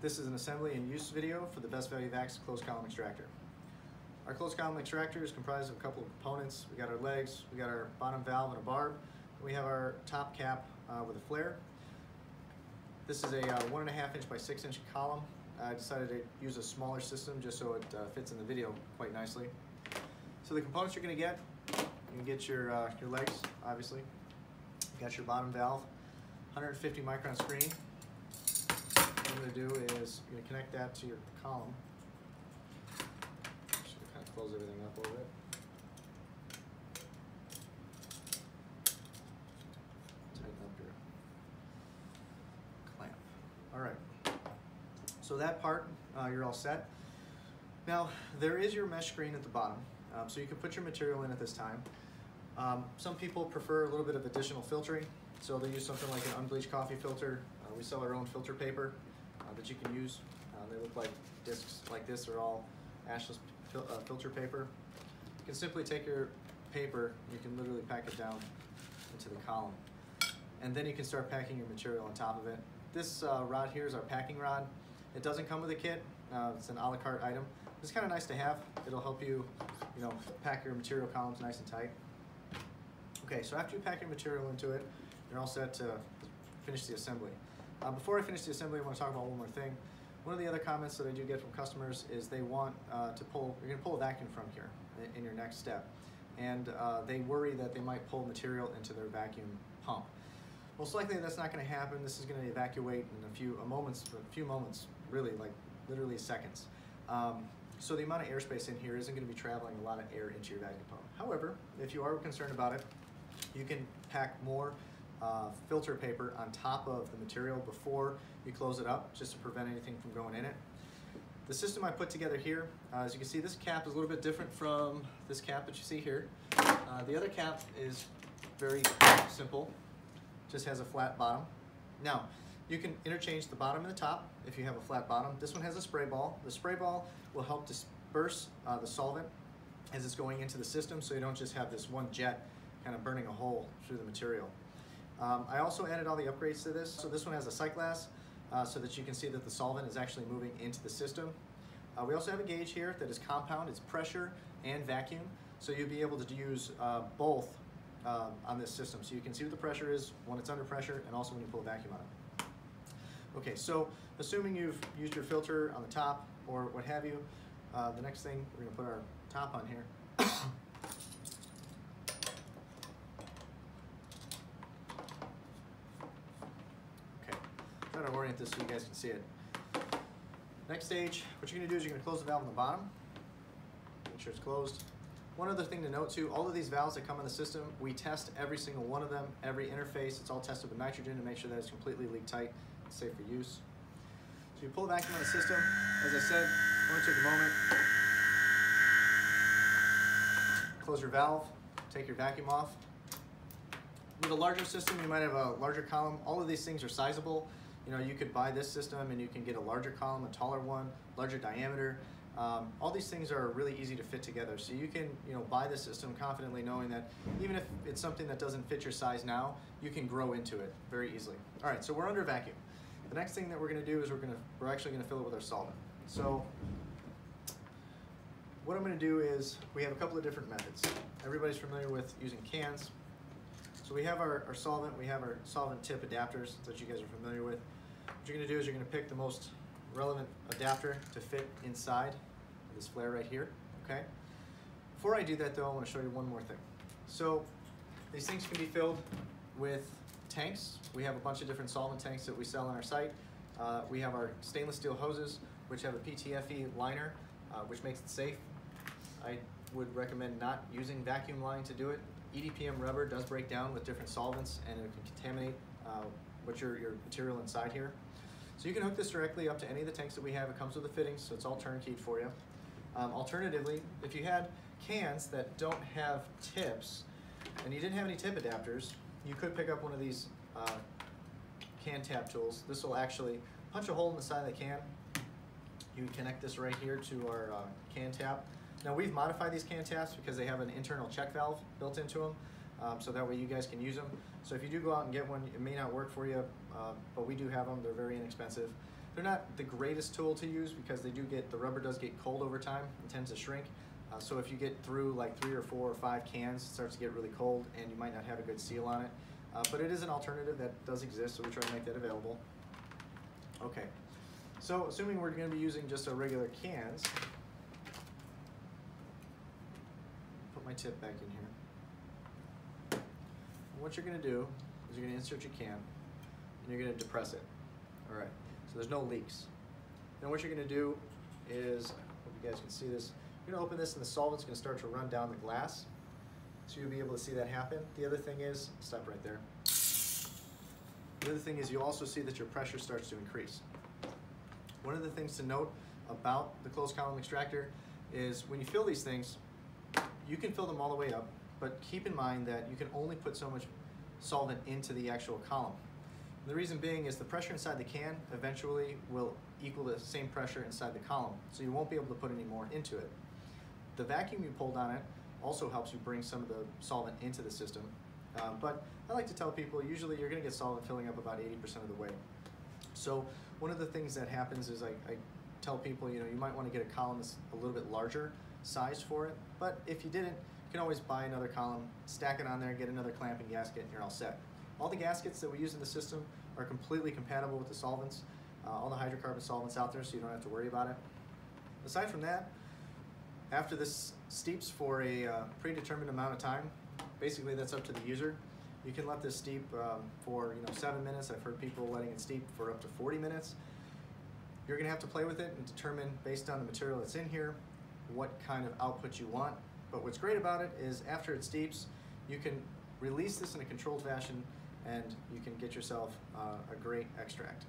This is an assembly and use video for the Best Value Vax closed column extractor. Our closed column extractor is comprised of a couple of components. We got our legs, we got our bottom valve and a barb, and we have our top cap with a flare. This is a 1.5 inch by 6 inch column. I decided to use a smaller system just so it fits in the video quite nicely. So the components you're going to get, you can get your legs, obviously. You got your bottom valve, 150 micron screen. What I'm going to do is you're going to connect that to your column. Just kind of close everything up a little bit. Tighten up your clamp. All right. So that part, you're all set. Now, there is your mesh screen at the bottom, so you can put your material in at this time. Some people prefer a little bit of additional filtering, so they use something like an unbleached coffee filter. We sell our own filter paper that you can use. They look like discs like this. They're all ashless filter paper. You can simply take your paper, you can literally pack it down into the column, and then you can start packing your material on top of it. This rod here is our packing rod. It doesn't come with a kit. It's an a la carte item. It's kind of nice to have. It'll help you, pack your material columns nice and tight. Okay, so after you pack your material into it, you're all set to finish the assembly. Before I finish the assembly, I want to talk about one more thing. One of the other comments that I do get from customers is they want you're going to pull a vacuum from here in your next step. And they worry that they might pull material into their vacuum pump. Most likely that's not going to happen. This is going to evacuate in a few moments, really, like literally seconds. So the amount of airspace in here isn't going to be traveling a lot of air into your vacuum pump. However, if you are concerned about it, you can pack more filter paper on top of the material before you close it up, just to prevent anything from going in it. The system I put together here, as you can see, this cap is a little bit different from this cap that you see here. The other cap is very simple, just has a flat bottom. Now, you can interchange the bottom and the top if you have a flat bottom. This one has a spray ball. The spray ball will help disperse the solvent as it's going into the system, so you don't just have this one jet kind of burning a hole through the material. I also added all the upgrades to this. So this one has a sight glass so that you can see that the solvent is actually moving into the system. We also have a gauge here that is compound. It's pressure and vacuum, so you'll be able to use both on this system. So you can see what the pressure is when it's under pressure and also when you pull a vacuum on it. Okay, so assuming you've used your filter on the top or what have you, the next thing, we're going to put our top on here. Okay, try to orient this so you guys can see it. Next stage, what you're going to do is you're going to close the valve on the bottom. Make sure it's closed. One other thing to note too, all of these valves that come in the system, we test every single one of them, every interface. It's all tested with nitrogen to make sure that it's completely leak tight. Safe for use. So you pull the vacuum on the system. As I said, only took a moment. Close your valve, take your vacuum off. With a larger system, you might have a larger column. All of these things are sizable. You could buy this system and you can get a larger column, a taller one, larger diameter. All these things are really easy to fit together. So you can buy this system confidently knowing that even if it's something that doesn't fit your size now, you can grow into it very easily. All right, so we're under vacuum. The next thing that we're going to do is we're actually going to fill it with our solvent. So what I'm going to do is we have a couple of different methods. Everybody's familiar with using cans. So we have our solvent, we have our solvent tip adapters that you guys are familiar with. What you're going to do is you're going to pick the most relevant adapter to fit inside this flare right here, okay? Before I do that though, I want to show you one more thing. So these things can be filled with tanks. We have a bunch of different solvent tanks that we sell on our site. We have our stainless steel hoses, which have a PTFE liner, which makes it safe. I would recommend not using vacuum line to do it. EDPM rubber does break down with different solvents and it can contaminate your material inside here. So you can hook this directly up to any of the tanks that we have. It comes with a fitting, so it's all turnkeyed for you. Alternatively, if you had cans that don't have tips and you didn't have any tip adapters, you could pick up one of these can tap tools. This will actually punch a hole in the side of the can. You can connect this right here to our can tap. Now we've modified these can taps because they have an internal check valve built into them, so that way you guys can use them. So if you do go out and get one, it may not work for you, but we do have them. They're very inexpensive. They're not the greatest tool to use because the rubber does get cold over time and tends to shrink. So if you get through like 3 or 4 or 5 cans, it starts to get really cold and you might not have a good seal on it. But it is an alternative that does exist, so we try to make that available. Okay, so assuming we're going to be using just our regular cans, put my tip back in here. And what you're going to do is you're going to insert your can and you're going to depress it. All right, so there's no leaks. Then what you're going to do is, I hope you guys can see this, you're going to open this and the solvent's going to start to run down the glass. So you'll be able to see that happen. The other thing is, stop right there. The other thing is you'll also see that your pressure starts to increase. One of the things to note about the closed column extractor is when you fill these things, you can fill them all the way up, but keep in mind that you can only put so much solvent into the actual column. The reason being is the pressure inside the can eventually will equal the same pressure inside the column, so you won't be able to put any more into it. The vacuum you pulled on it also helps you bring some of the solvent into the system, but I like to tell people usually you're going to get solvent filling up about 80% of the way. So one of the things that happens is I tell people, you might want to get a column that's a little bit larger sized for it, but if you didn't, you can always buy another column, stack it on there, get another clamping gasket, and you're all set. All the gaskets that we use in the system are completely compatible with the solvents, all the hydrocarbon solvents out there, so you don't have to worry about it. Aside from that, after this steeps for a predetermined amount of time, basically that's up to the user. You can let this steep for 7 minutes. I've heard people letting it steep for up to 40 minutes. You're going to have to play with it and determine, based on the material that's in here, what kind of output you want. But what's great about it is after it steeps, you can release this in a controlled fashion and you can get yourself a great extract.